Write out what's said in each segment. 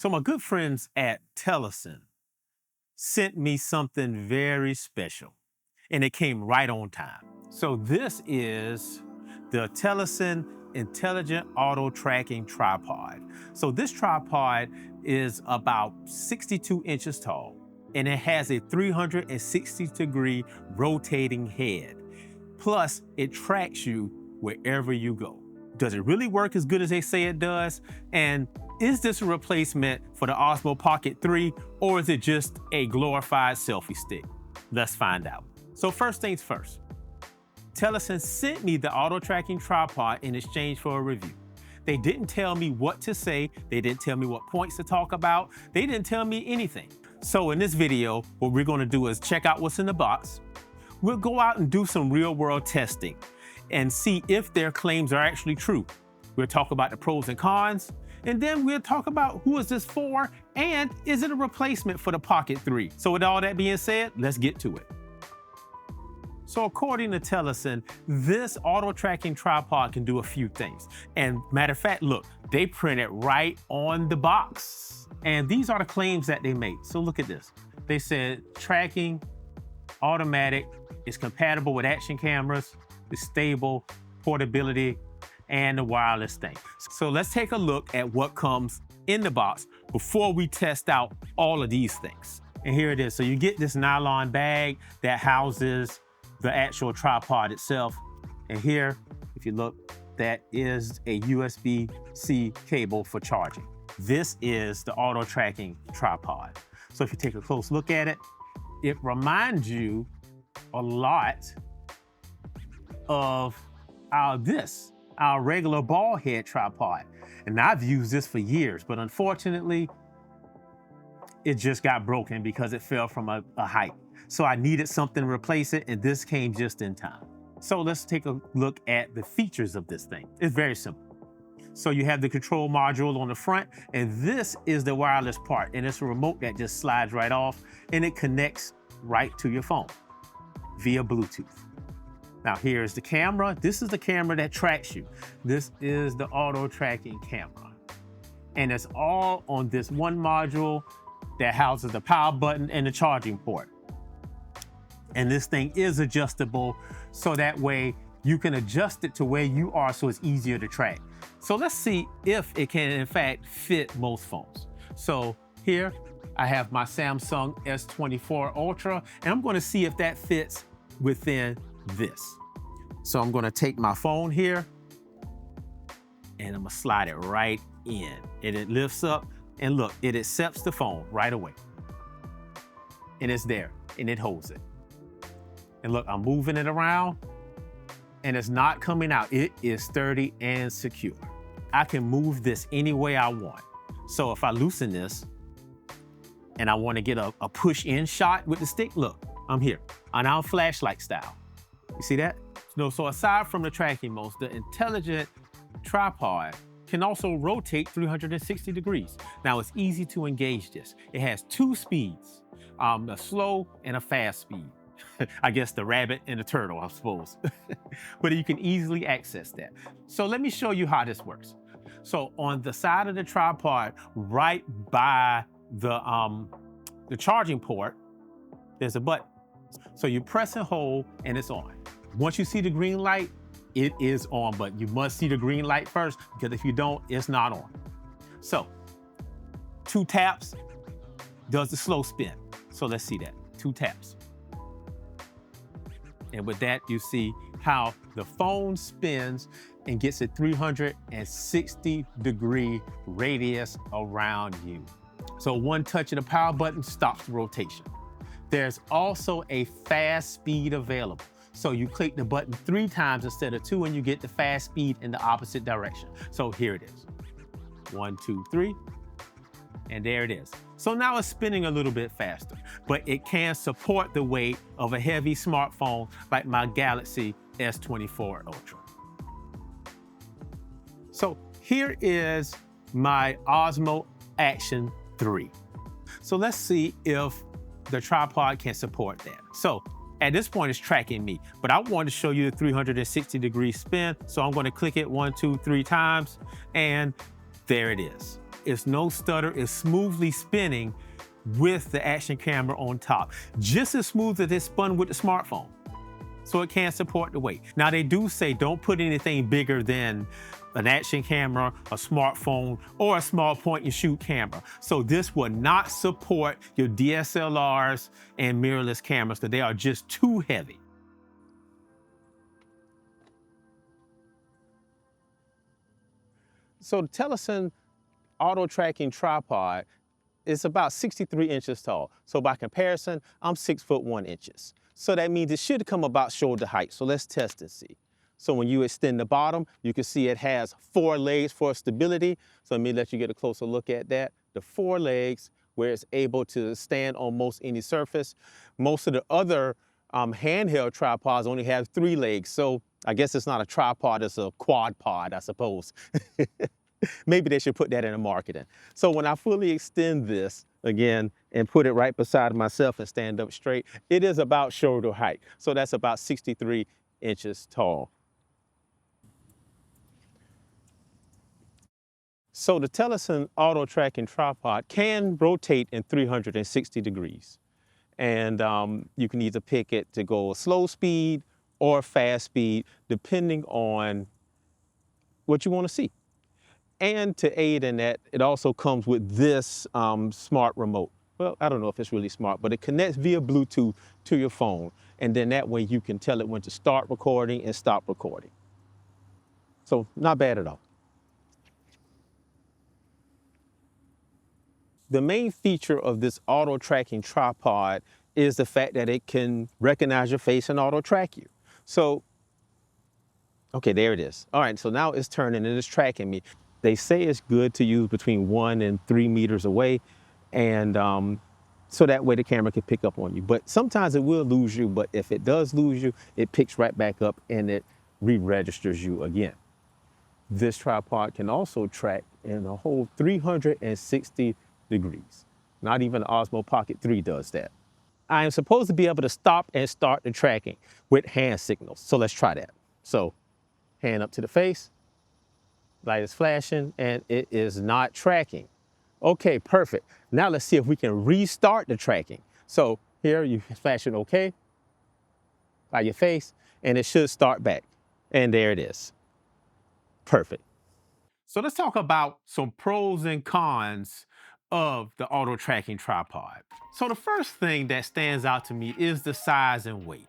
So my good friends at Telesin sent me something very special, and it came right on time. So this is the Telesin Intelligent Auto-Tracking Tripod. So this tripod is about 62 inches tall, and it has a 360-degree rotating head. Plus, it tracks you wherever you go. Does it really work as good as they say it does? And is this a replacement for the Osmo Pocket 3, or is it just a glorified selfie stick? Let's find out. So first things first, Telesin sent me the auto-tracking tripod in exchange for a review. They didn't tell me what to say. They didn't tell me what points to talk about. They didn't tell me anything. So in this video, what we're gonna do is check out what's in the box. We'll go out and do some real world testing and see if their claims are actually true. We'll talk about the pros and cons, and then we'll talk about who is this for and is it a replacement for the Pocket 3? So with all that being said, let's get to it. So according to Telesin, this auto-tracking tripod can do a few things. And matter of fact, look, they print it right on the box. And these are the claims that they made. So look at this. They said tracking, automatic, is compatible with action cameras, is stable, portability, and the wireless thing. So let's take a look at what comes in the box before we test out all of these things. And here it is. So you get this nylon bag that houses the actual tripod itself. And here, if you look, that is a USB-C cable for charging. This is the auto-tracking tripod. So if you take a close look at it, it reminds you a lot of our regular ball head tripod. And I've used this for years, but unfortunately, it just got broken because it fell from a height. So I needed something to replace it, and this came just in time. So let's take a look at the features of this thing. It's very simple. So you have the control module on the front, and this is the wireless part, and it's a remote that just slides right off, and it connects right to your phone via Bluetooth. Now here's the camera. This is the camera that tracks you. This is the auto-tracking camera. And it's all on this one module that houses the power button and the charging port. And this thing is adjustable, so that way you can adjust it to where you are so it's easier to track. So let's see if it can in fact fit most phones. So here I have my Samsung S24 Ultra, and I'm gonna see if that fits within this. So I'm gonna take my phone here and I'm gonna slide it right in. And it lifts up, and look, it accepts the phone right away. And it's there, and it holds it. And look, I'm moving it around, and it's not coming out. It is sturdy and secure. I can move this any way I want. So if I loosen this, and I want to get a push-in shot with the stick, look, I'm here, on our flashlight style. You see that? So aside from the tracking modes, the intelligent tripod can also rotate 360 degrees. Now it's easy to engage this. It has two speeds, a slow and a fast speed. I guess the rabbit and the turtle, I suppose. But you can easily access that. So let me show you how this works. So on the side of the tripod, right by the charging port, there's a button. So you press and hold, and it's on. Once you see the green light, it is on, but you must see the green light first, because if you don't, it's not on. So 2 taps does the slow spin. So let's see that, 2 taps. And with that, you see how the phone spins and gets a 360-degree radius around you. So 1 touch of the power button stops the rotation. There's also a fast speed available. So you click the button 3 times instead of 2, and you get the fast speed in the opposite direction. So here it is. 1, 2, 3. And there it is. So now it's spinning a little bit faster, but it can support the weight of a heavy smartphone like my Galaxy S24 Ultra. So here is my Osmo Action 3. So let's see if the tripod can support that. So at this point, it's tracking me, but I want to show you the 360-degree spin. So I'm going to click it 1, 2, 3 times, and there it is. It's no stutter, it's smoothly spinning with the action camera on top. Just as smooth as it's spun with the smartphone. So it can support the weight. Now they do say don't put anything bigger than an action camera, a smartphone, or a small point and shoot camera. So this will not support your DSLRs and mirrorless cameras because they are just too heavy. So the Telesin Auto-Tracking Tripod is about 63 inches tall. So by comparison, I'm 6'1". So that means it should come about shoulder height. So let's test and see. So when you extend the bottom, you can see it has 4 legs for stability. So let me let you get a closer look at that. The 4 legs where it's able to stand on most any surface. Most of the other handheld tripods only have 3 legs. So I guess it's not a tripod, it's a quad pod, I suppose. Maybe they should put that in the marketing. So when I fully extend this, again, and put it right beside myself and stand up straight, it is about shoulder height. So that's about 63 inches tall. So the Telesin Auto-Tracking Tripod can rotate in 360 degrees. And you can either pick it to go slow speed or fast speed, depending on what you want to see. And to aid in that, it also comes with this smart remote. Well, I don't know if it's really smart, but it connects via Bluetooth to your phone. And then that way you can tell it when to start recording and stop recording. So not bad at all. The main feature of this auto-tracking tripod is the fact that it can recognize your face and auto-track you. So, okay, there it is. All right, so now it's turning and it's tracking me. They say it's good to use between 1 and 3 meters away, and so that way the camera can pick up on you. But sometimes it will lose you, but if it does lose you, it picks right back up and it re-registers you again. This tripod can also track in a whole 360 degrees. Not even the Osmo Pocket 3 does that. I am supposed to be able to stop and start the tracking with hand signals. So let's try that. So hand up to the face, light is flashing, and it is not tracking. Okay, perfect. Now let's see if we can restart the tracking. So here you flashing okay by your face, and it should start back. And there it is. Perfect. So let's talk about some pros and cons of the auto-tracking tripod. So the first thing that stands out to me is the size and weight.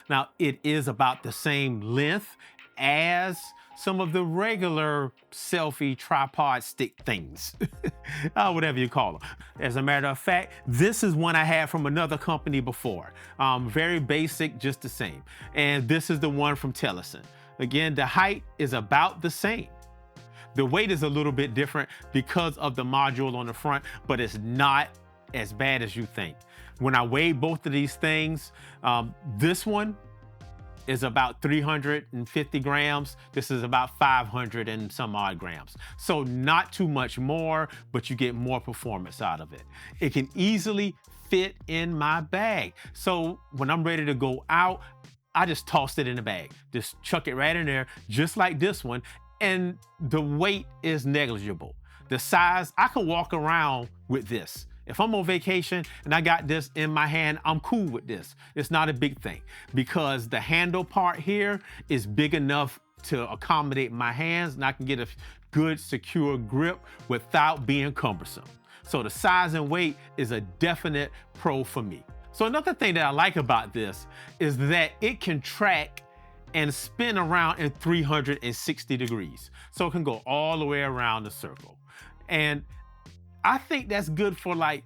Now, it is about the same length as some of the regular selfie tripod stick things, whatever you call them. As a matter of fact, this is one I had from another company before. Very basic, just the same. And this is the one from Telesin. Again, the height is about the same. The weight is a little bit different because of the module on the front, but it's not as bad as you think. When I weighed both of these things, this one is about 350 grams. This is about 500 and some odd grams. So not too much more, but you get more performance out of it. It can easily fit in my bag. So when I'm ready to go out, I just tossed it in the bag. Just chuck it right in there, just like this one. And the weight is negligible. The size, I can walk around with this. If I'm on vacation and I got this in my hand, I'm cool with this. It's not a big thing because the handle part here is big enough to accommodate my hands and I can get a good secure grip without being cumbersome. So the size and weight is a definite pro for me. So another thing that I like about this is that it can track and spin around in 360 degrees. So it can go all the way around the circle. And I think that's good for like,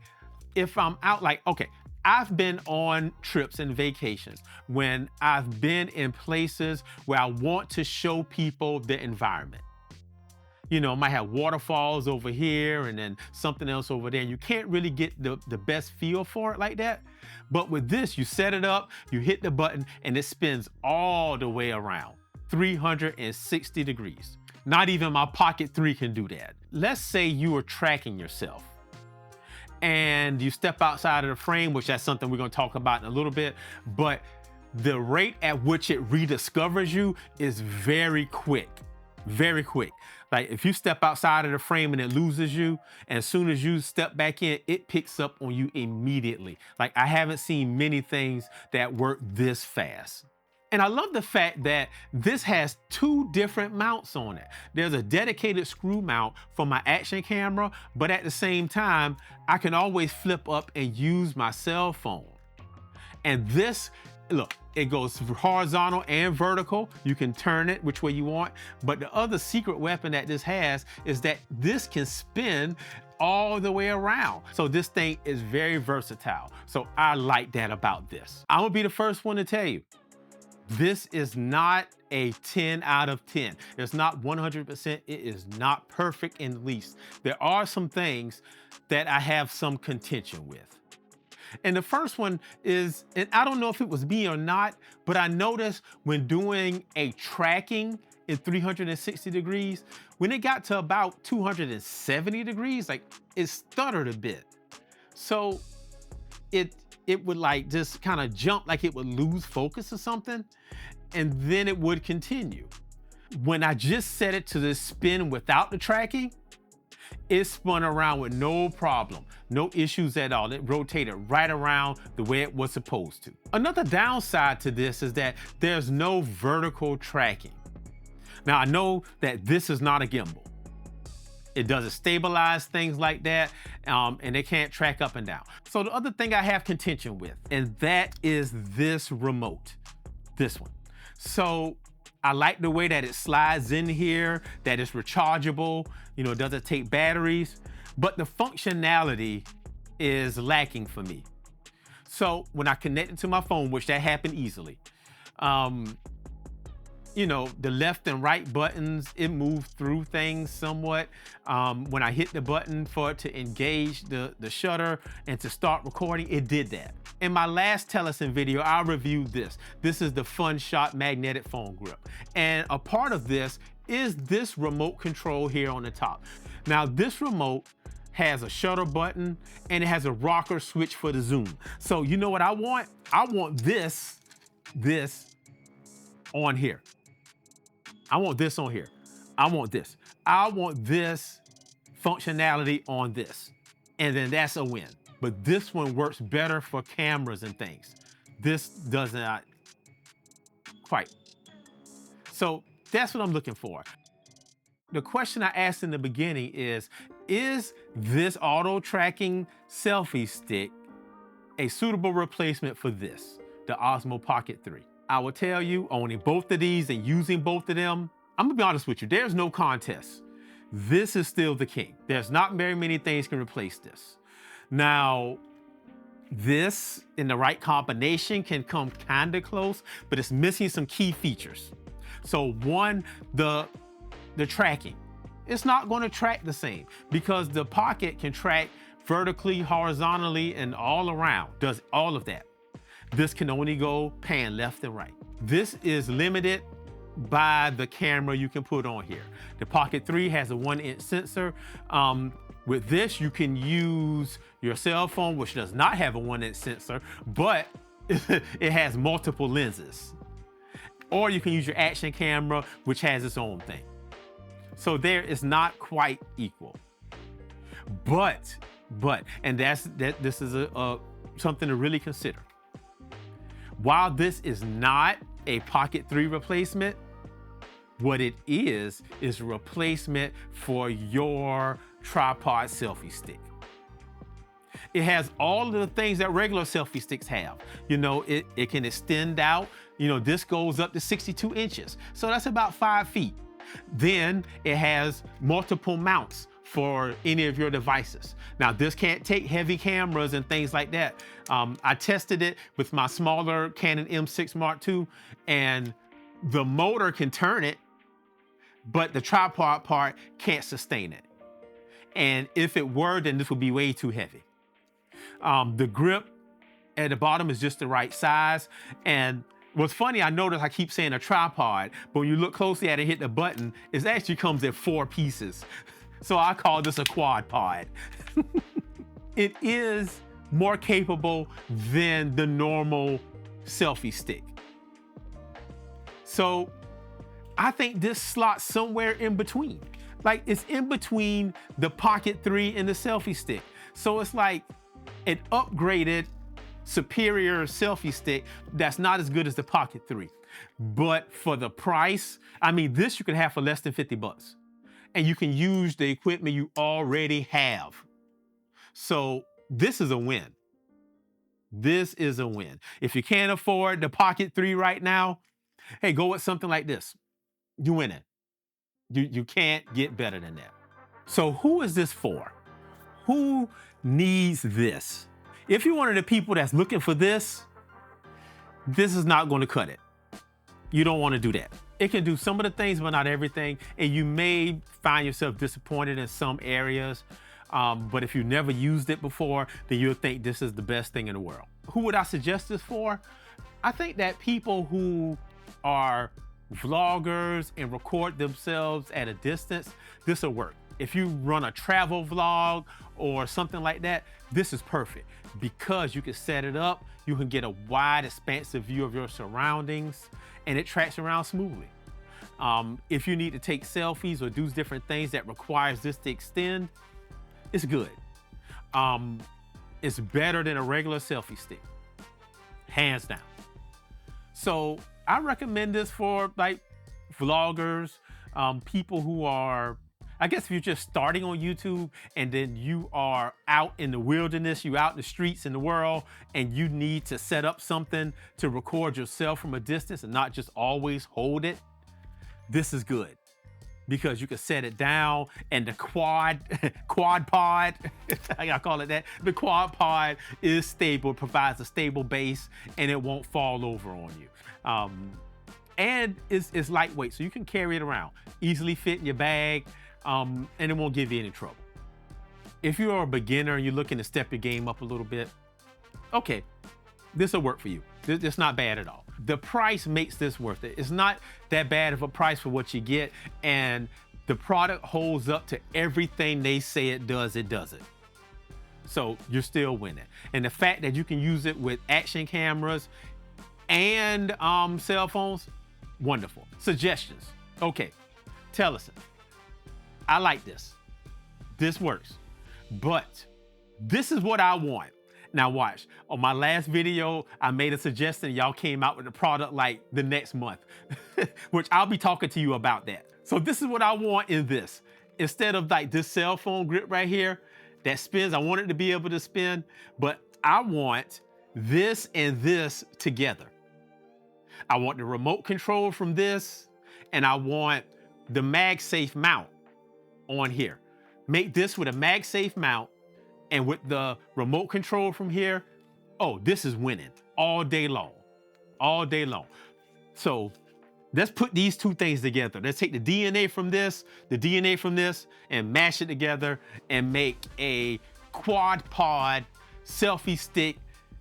if I'm out, like, okay, I've been on trips and vacations when I've been in places where I want to show people the environment. You know, might have waterfalls over here and then something else over there. And you can't really get the best feel for it like that. But with this, you set it up, you hit the button, and it spins all the way around, 360 degrees. Not even my Pocket 3 can do that. Let's say you are tracking yourself and you step outside of the frame, which that's something we're gonna talk about in a little bit, but the rate at which it rediscovers you is very quick. very quick. Like if you step outside of the frame and it loses you, and as soon as you step back in, it picks up on you immediately. Like I haven't seen many things that work this fast. And I love the fact that this has two different mounts on it. There's a dedicated screw mount for my action camera, but at the same time, I can always flip up and use my cell phone. And this, look, it goes horizontal and vertical. You can turn it which way you want. But the other secret weapon that this has is that this can spin all the way around. So this thing is very versatile. So I like that about this. I'm gonna be the first one to tell you, this is not a 10 out of 10. It's not 100%. It is not perfect in the least. There are some things that I have some contention with. And the first one is, and I don't know if it was me or not, but I noticed when doing a tracking in 360 degrees, when it got to about 270 degrees, like it stuttered a bit. So it would like just kind of jump, like it would lose focus or something, and then it would continue. When I just set it to the spin without the tracking, it spun around with no problem, no issues at all. It rotated right around the way it was supposed to. Another downside to this is that there's no vertical tracking. Now I know that this is not a gimbal. It doesn't stabilize things like that, and it can't track up and down. So the other thing I have contention with, and that is this remote, this one. So I like the way that it slides in here, that it's rechargeable, you know, it doesn't take batteries, but the functionality is lacking for me. So when I connect it to my phone, which that happened easily, you know, the left and right buttons, it moved through things somewhat. When I hit the button for it to engage the shutter and to start recording, it did that. In my last Telesin video, I reviewed this. This is the Fun Shot magnetic phone grip. And a part of this is this remote control here on the top. Now this remote has a shutter button and it has a rocker switch for the zoom. So you know what I want? I want this on here. I want this on here. I want this. I want this functionality on this. And then that's a win. But this one works better for cameras and things. This does not quite. So that's what I'm looking for. The question I asked in the beginning is this auto-tracking selfie stick a suitable replacement for this, the Osmo Pocket 3? I will tell you, owning both of these and using both of them, I'm gonna be honest with you, there's no contest. This is still the king. There's not very many things can replace this. Now, this in the right combination can come kinda close, but it's missing some key features. So one, the tracking. It's not gonna track the same because the Pocket can track vertically, horizontally, and all around, does all of that. This can only go pan left and right. This is limited by the camera you can put on here. The Pocket 3 has a 1-inch sensor. With this, you can use your cell phone, which does not have a 1-inch sensor, but it has multiple lenses. Or you can use your action camera, which has its own thing. So there is not quite equal. But, and this is something to really consider. While this is not a Pocket 3 replacement, what it is a replacement for your tripod selfie stick. It has all of the things that regular selfie sticks have. You know, it can extend out. You know, this goes up to 62 inches. So that's about 5 feet. Then it has multiple mounts for any of your devices. Now, this can't take heavy cameras and things like that. I tested it with my smaller Canon M6 Mark II, and the motor can turn it, but the tripod part can't sustain it. And if it were, then this would be way too heavy. The grip at the bottom is just the right size. And what's funny, I noticed I keep saying a tripod, but when you look closely at it, hit the button, it actually comes in 4 pieces. So I call this a quad pod. It is more capable than the normal selfie stick. So I think this slots somewhere in between. Like it's in between the Pocket 3 and the selfie stick. So it's like an upgraded, superior selfie stick that's not as good as the Pocket 3. But for the price, I mean, this you can have for less than 50 bucks. And you can use the equipment you already have. So this is a win. This is a win. If you can't afford the Pocket 3 right now, hey, go with something like this. You win it. You can't get better than that. So who is this for? Who needs this? If you're one of the people that's looking for this is not going to cut it. You don't want to do that. It can do some of the things, but not everything. And you may find yourself disappointed in some areas. But if you never used it before, then you'll think this is the best thing in the world. Who would I suggest this for? I think that people who are vloggers and record themselves at a distance, this will work. If you run a travel vlog or something like that, this is perfect because you can set it up, you can get a wide, expansive view of your surroundings, and it tracks around smoothly. If you need to take selfies or do different things that requires this to extend, it's good. It's better than a regular selfie stick, hands down. So I recommend this for like vloggers, people who are, I guess if you're just starting on YouTube and then you are out in the wilderness, you out in the streets in the world, and you need to set up something to record yourself from a distance and not just always hold it, this is good. Because you can set it down and the quad pod, I call it that. The quad pod is stable, provides a stable base, and it won't fall over on you. And it's lightweight, so you can carry it around. Easily fit in your bag, and it won't give you any trouble. If you're a beginner and you're looking to step your game up a little bit, okay, this will work for you. It's not bad at all. The price makes this worth it. It's not that bad of a price for what you get, and the product holds up to everything they say it does, it does it. So you're still winning. And the fact that you can use it with action cameras and cell phones, wonderful. Suggestions. Okay, Telesin. I like this. This works. But this is what I want. Now watch, on my last video, I made a suggestion, y'all came out with the product like the next month, which I'll be talking to you about that. So this is what I want in this. Instead of like this cell phone grip right here that spins, I want it to be able to spin, but I want this and this together. I want the remote control from this, and I want the MagSafe mount on here. Make this with a MagSafe mount, and with the remote control from here, oh, this is winning all day long, all day long. So let's put these two things together. Let's take the DNA from this, the DNA from this, and mash it together and make a quad pod selfie stick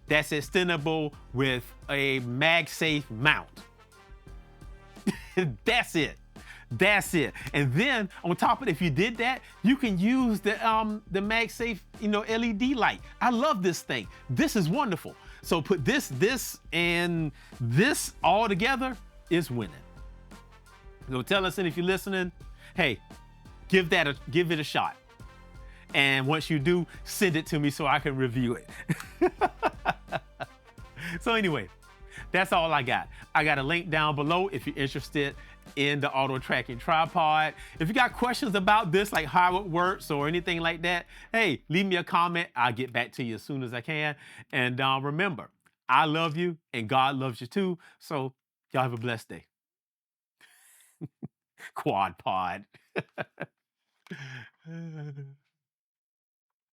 that's extendable with a MagSafe mount. That's it. That's it. And then on top of it, if you did that, you can use the MagSafe, LED light. I love this thing. This is wonderful. So put this, and this all together is winning. So Telesin, if you're listening, hey, give it a shot. And once you do, send it to me so I can review it. So anyway, that's all I got. I got a link down below if you're interested in the auto-tracking tripod. If you got questions about this, like how it works or anything like that, hey, leave me a comment. I'll get back to you as soon as I can. And remember, I love you and God loves you too. So y'all have a blessed day. Quad pod.